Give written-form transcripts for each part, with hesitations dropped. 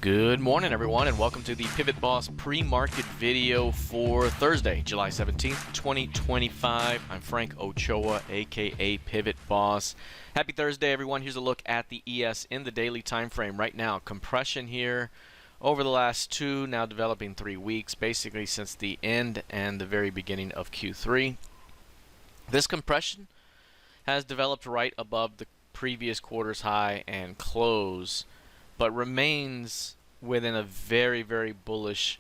Good morning, everyone, and welcome to the PivotBoss pre-market video for Thursday, July 17th, 2025. I'm Frank Ochoa, aka PivotBoss. Happy Thursday, everyone. Here's a look at the ES in the daily time frame right now. Compression here over the last two, now developing 3 weeks, basically since the end and the very beginning of Q3. This compression has developed right above the previous quarter's high and close, but remains within a very, very bullish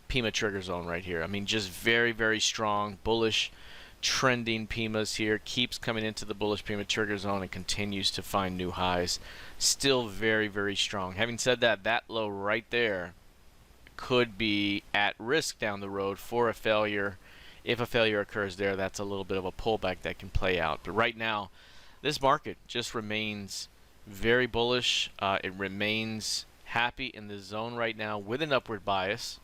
PIMA trigger zone right here. I mean, just very, very strong, bullish, trending PIMAs here. Keeps coming into the bullish PIMA trigger zone and continues to find new highs. Still very, very strong. Having said that, that low right there could be at risk down the road for a failure. If a failure occurs there, that's a little bit of a pullback that can play out. But right now, this market just remains very bullish. It remains happy in the zone right now with an upward bias,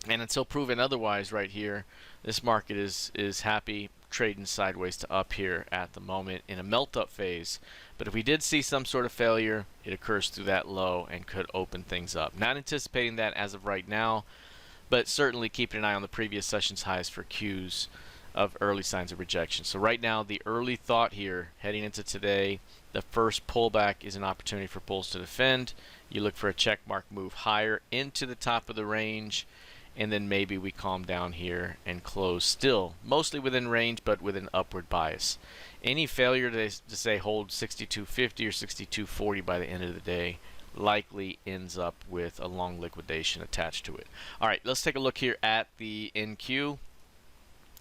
and until proven otherwise right here, this market is happy trading sideways to up here at the moment in a melt up phase. But if we did see some sort of failure, it occurs through that low and could open things up. Not anticipating that as of right now, but certainly keeping an eye on the previous session's highs for cues of early signs of rejection. So right now, the early thought here heading into today, the first pullback is an opportunity for bulls to defend. You look for a check mark move higher into the top of the range, and then maybe we calm down here and close still mostly within range, but with an upward bias. Any failure to say hold 62.50 or 62.40 by the end of the day likely ends up with a long liquidation attached to it. All right, let's take a look here at the NQ.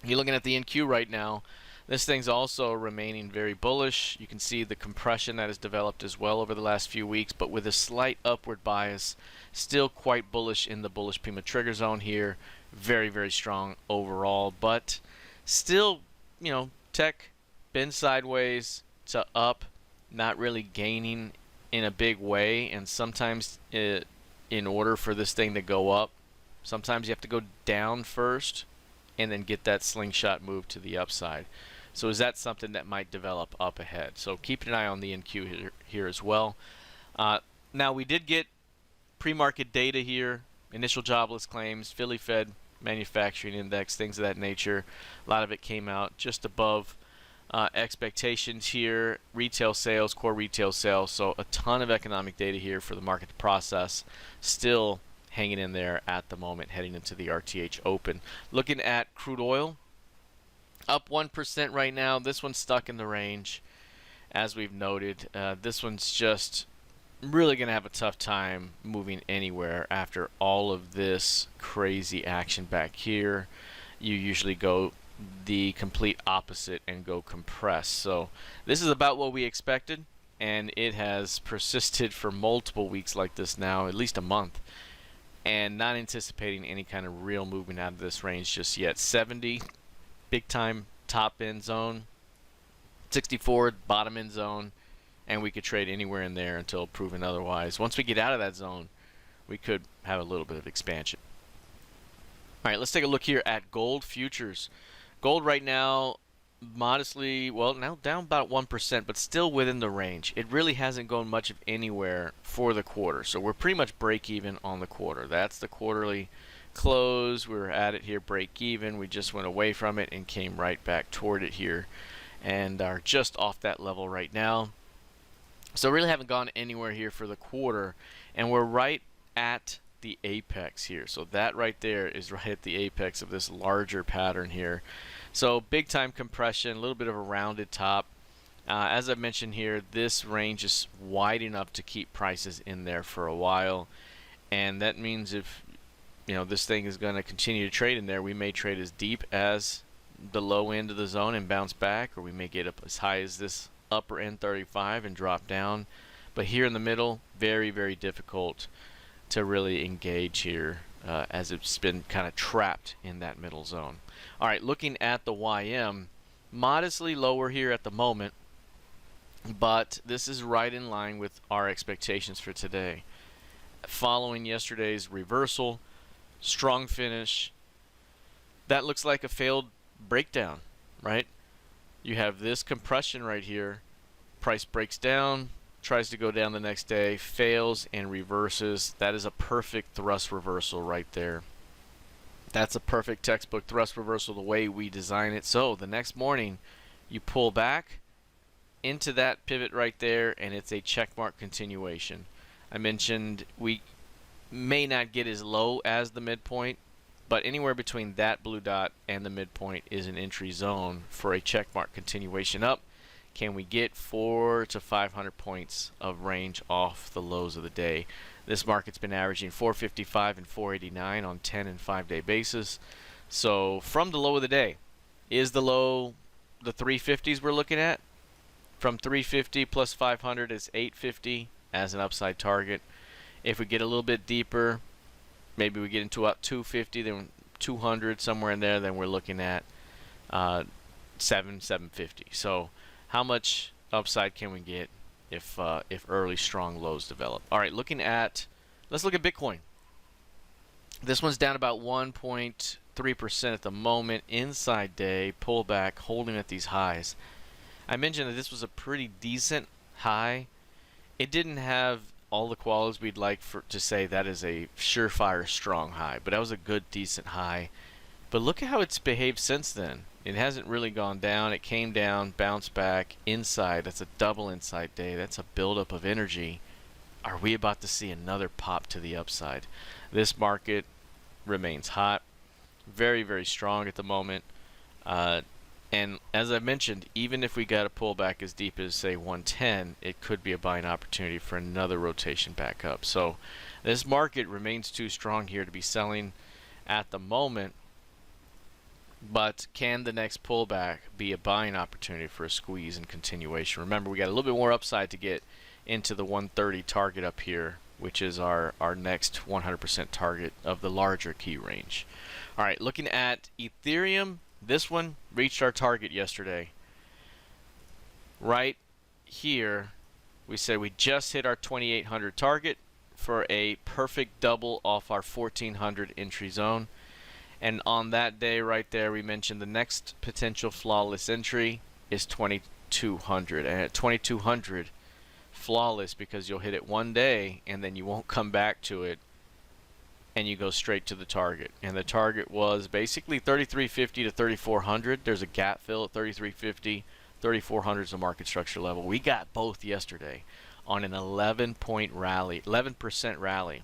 You're looking at the NQ right now. This thing's also remaining very bullish. You can see the compression that has developed as well over the last few weeks, but with a slight upward bias. Still quite bullish in the bullish PIMA trigger zone here. Very, very strong overall, but still, you know, tech been sideways to up, not really gaining in a big way. And sometimes in order for this thing to go up, sometimes you have to go down first and then get that slingshot move to the upside. So is that something that might develop up ahead? So keep an eye on the NQ here as well. Now we did get pre-market data here, initial jobless claims, Philly Fed manufacturing index, things of that nature. A lot of it came out just above expectations here. Retail sales, core retail sales, so a ton of economic data here for the market to process. Still hanging in there at the moment heading into the RTH open. Looking at crude oil, up 1% right now. This one's stuck in the range, as we've noted. This one's just really going to have a tough time moving anywhere after all of this crazy action back here. You usually go the complete opposite and go compress. So this is about what we expected, and it has persisted for multiple weeks like this now, at least a month, and not anticipating any kind of real movement out of this range just yet. 70 big time top end zone, 64 bottom end zone, and we could trade anywhere in there until proven otherwise. Once we get out of that zone, we could have a little bit of expansion. All right, let's take a look here at gold futures. Gold right now modestly, well, now down about 1%, but still within the range. It really hasn't gone much of anywhere for the quarter, so we're pretty much break even on the quarter. That's the quarterly close. We were at it here, break even. We just went away from it and came right back toward it here, and are just off that level right now. So really haven't gone anywhere here for the quarter, and we're right at the apex here. So that right there is right at the apex of this larger pattern here. So big time compression, a little bit of a rounded top. As I've mentioned here, this range is wide enough to keep prices in there for a while, and that means if this thing is going to continue to trade in there, we may trade as deep as the low end of the zone and bounce back, or we may get up as high as this upper end 35 and drop down. But here in the middle, very, very difficult to really engage here, as it's been kind of trapped in that middle zone. All right, looking at the YM, modestly lower here at the moment, but this is right in line with our expectations for today. Following yesterday's reversal, strong finish, that looks like a failed breakdown, right? You have this compression right here, price breaks down, tries to go down the next day, fails and reverses. That is a perfect thrust reversal right there. That's a perfect textbook thrust reversal the way we design it. So the next morning you pull back into that pivot right there, and it's a checkmark continuation. I mentioned we may not get as low as the midpoint, but anywhere between that blue dot and the midpoint is an entry zone for a checkmark continuation up. Can we get 400 to 500 points of range off the lows of the day? This market's been averaging 455 and 489 on 10 and 5-day basis. So from the low of the day, is the low the 350s we're looking at? From 350 plus 500 is 850 as an upside target. If we get a little bit deeper, maybe we get into about 250, then 200, somewhere in there, then we're looking at 750. So how much upside can we get if early strong lows develop? All right, let's look at Bitcoin. This one's down about 1.3% at the moment. Inside day pullback, holding at these highs. I mentioned that this was a pretty decent high. It didn't have all the qualities we'd like to say that is a surefire strong high, but that was a good decent high. But look at how it's behaved since then. It hasn't really gone down. It came down, bounced back inside. That's a double inside day. That's a buildup of energy. Are we about to see another pop to the upside? This market remains hot, very, very strong at the moment. And as I mentioned, even if we got a pullback as deep as, say, 110, it could be a buying opportunity for another rotation back up. So this market remains too strong here to be selling at the moment. But can the next pullback be a buying opportunity for a squeeze and continuation? Remember, we got a little bit more upside to get into the 130 target up here, which is our next 100% target of the larger key range. All right, looking at Ethereum, this one reached our target yesterday. Right here, we said we just hit our 2800 target for a perfect double off our 1400 entry zone. And on that day right there, we mentioned the next potential flawless entry is 2200. And at 2200, flawless because you'll hit it one day and then you won't come back to it and you go straight to the target. And the target was basically 3350 to 3400. There's a gap fill at 3350. 3400 is a market structure level. We got both yesterday on an 11-point rally, 11% rally.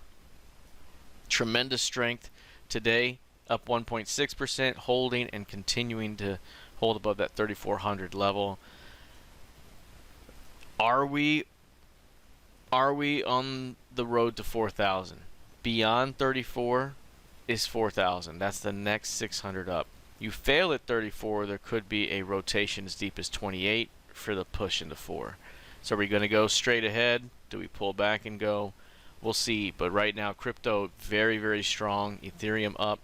Tremendous strength today. Up 1.6%, holding and continuing to hold above that 3400 level. Are we on the road to 4,000? Beyond 34 is 4,000. That's the next 600 up. You fail at 34, there could be a rotation as deep as 28 for the push into 4. So are we going to go straight ahead? Do we pull back and go? We'll see. But right now, crypto very, very strong. Ethereum up.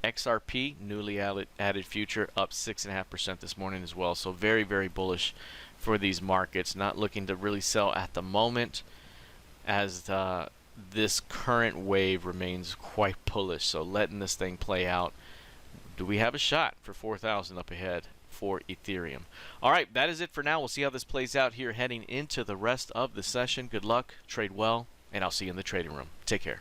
XRP, newly added future, up 6.5% this morning as well. So very, very bullish for these markets. Not looking to really sell at the moment as this current wave remains quite bullish. So letting this thing play out. Do we have a shot for 4,000 up ahead for Ethereum? All right, that is it for now. We'll see how this plays out here heading into the rest of the session. Good luck, trade well, and I'll see you in the trading room. Take care.